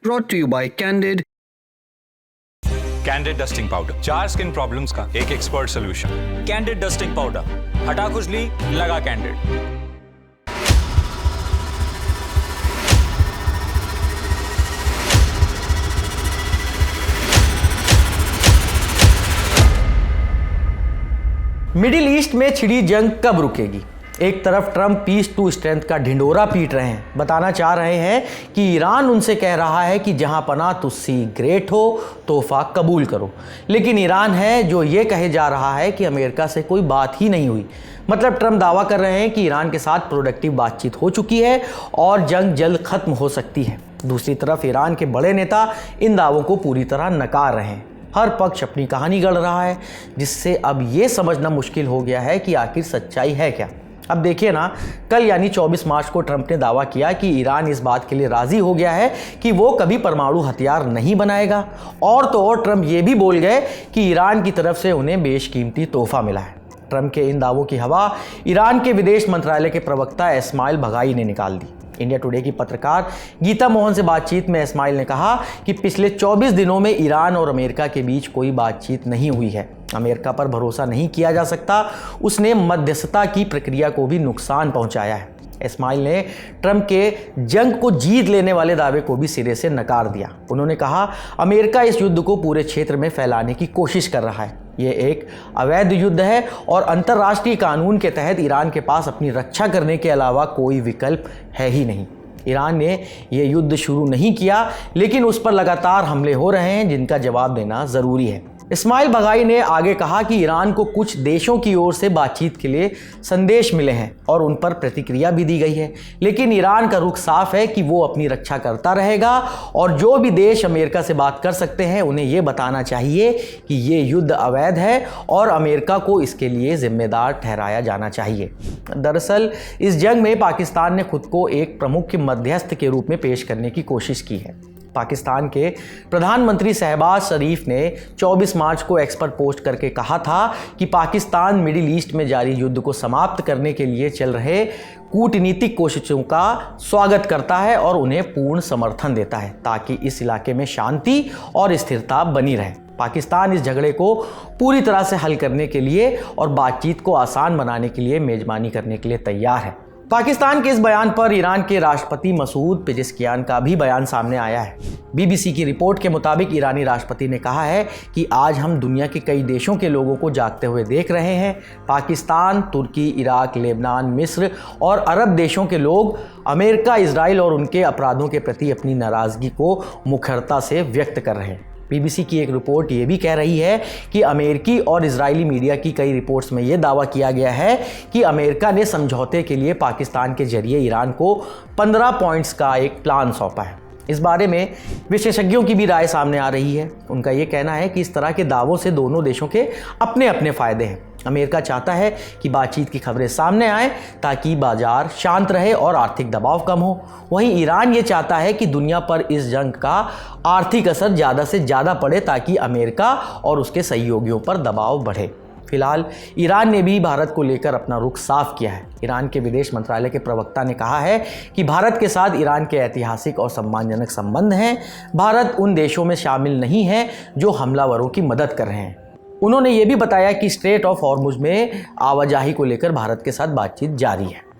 brought to you by Candid. Candid dusting powder, 4 skin problems का एक expert solution. Candid dusting powder, हटा खुजली, लगा कैंडिड। मिडिल ईस्ट में छिड़ी जंग कब रुकेगी? एक तरफ ट्रंप पीस टू स्ट्रेंथ का ढिंडोरा पीट रहे हैं, बताना चाह रहे हैं कि ईरान उनसे कह रहा है कि जहां पनाह तुझसी ग्रेट हो, तोहफा कबूल करो। लेकिन ईरान है जो ये कहे जा रहा है कि अमेरिका से कोई बात ही नहीं हुई। मतलब ट्रंप दावा कर रहे हैं कि ईरान के साथ प्रोडक्टिव बातचीत हो चुकी है और जंग जल्द खत्म हो सकती है। दूसरी तरफ ईरान के बड़े नेता इन दावों को पूरी तरह नकार रहे हैं। हर पक्ष अपनी कहानी गढ़ रहा है, जिससे अब ये समझना मुश्किल हो गया है कि आखिर सच्चाई है क्या। अब देखिए ना, कल यानी 24 मार्च को ट्रंप ने दावा किया कि ईरान इस बात के लिए राजी हो गया है कि वो कभी परमाणु हथियार नहीं बनाएगा। और तो और ट्रंप ये भी बोल गए कि ईरान की तरफ से उन्हें बेशकीमती तोहफा मिला है। ट्रंप के इन दावों की हवा ईरान के विदेश मंत्रालय के प्रवक्ता इस्माइल बगाई ने निकाल दी। इंडिया टुडे की पत्रकार गीता मोहन से बातचीत में इस्माइल ने कहा कि पिछले 24 दिनों में ईरान और अमेरिका के बीच कोई बातचीत नहीं हुई है। अमेरिका पर भरोसा नहीं किया जा सकता, उसने मध्यस्थता की प्रक्रिया को भी नुकसान पहुंचाया है। इस्माइल ने ट्रंप के जंग को जीत लेने वाले दावे को भी सिरे से नकार दिया। उन्होंने कहा, अमेरिका इस युद्ध को पूरे क्षेत्र में फैलाने की कोशिश कर रहा है। ये एक अवैध युद्ध है और अंतर्राष्ट्रीय कानून के तहत ईरान के पास अपनी रक्षा करने के अलावा कोई विकल्प है ही नहीं। ईरान ने यह युद्ध शुरू नहीं किया, लेकिन उस पर लगातार हमले हो रहे हैं जिनका जवाब देना ज़रूरी है। इस्माइल बगाई ने आगे कहा कि ईरान को कुछ देशों की ओर से बातचीत के लिए संदेश मिले हैं और उन पर प्रतिक्रिया भी दी गई है, लेकिन ईरान का रुख साफ है कि वो अपनी रक्षा करता रहेगा और जो भी देश अमेरिका से बात कर सकते हैं उन्हें ये बताना चाहिए कि ये युद्ध अवैध है और अमेरिका को इसके लिए जिम्मेदार ठहराया जाना चाहिए। दरअसल इस जंग में पाकिस्तान ने खुद को एक प्रमुख मध्यस्थ के रूप में पेश करने की कोशिश की है। पाकिस्तान के प्रधानमंत्री शहबाज शरीफ ने 24 मार्च को एक्स पर पोस्ट करके कहा था कि पाकिस्तान मिडिल ईस्ट में जारी युद्ध को समाप्त करने के लिए चल रहे कूटनीतिक कोशिशों का स्वागत करता है और उन्हें पूर्ण समर्थन देता है ताकि इस इलाके में शांति और स्थिरता बनी रहे। पाकिस्तान इस झगड़े को पूरी तरह से हल करने के लिए और बातचीत को आसान बनाने के लिए मेजबानी करने के लिए तैयार है। पाकिस्तान के इस बयान पर ईरान के राष्ट्रपति मसूद पेजेश्कियान का भी बयान सामने आया है। बीबीसी की रिपोर्ट के मुताबिक ईरानी राष्ट्रपति ने कहा है कि आज हम दुनिया के कई देशों के लोगों को जागते हुए देख रहे हैं। पाकिस्तान, तुर्की, इराक, लेबनान, मिस्र और अरब देशों के लोग अमेरिका, इजराइल और उनके अपराधों के प्रति अपनी नाराज़गी को मुखरता से व्यक्त कर रहे हैं। बीबीसी की एक रिपोर्ट ये भी कह रही है कि अमेरिकी और इजरायली मीडिया की कई रिपोर्ट्स में ये दावा किया गया है कि अमेरिका ने समझौते के लिए पाकिस्तान के जरिए ईरान को 15 पॉइंट्स का एक प्लान सौंपा है। इस बारे में विशेषज्ञों की भी राय सामने आ रही है। उनका ये कहना है कि इस तरह के दावों से दोनों देशों के अपने अपने फ़ायदे हैं। अमेरिका चाहता है कि बातचीत की खबरें सामने आएं ताकि बाजार शांत रहे और आर्थिक दबाव कम हो। वहीं ईरान ये चाहता है कि दुनिया पर इस जंग का आर्थिक असर ज़्यादा से ज़्यादा पड़े ताकि अमेरिका और उसके सहयोगियों पर दबाव बढ़े। फिलहाल ईरान ने भी भारत को लेकर अपना रुख साफ किया है। ईरान के विदेश मंत्रालय के प्रवक्ता ने कहा है कि भारत के साथ ईरान के ऐतिहासिक और सम्मानजनक संबंध हैं। भारत उन देशों में शामिल नहीं है जो हमलावरों की मदद कर रहे हैं। उन्होंने ये भी बताया कि स्ट्रेट ऑफ हॉर्मुज में आवाजाही को लेकर भारत के साथ बातचीत जारी है।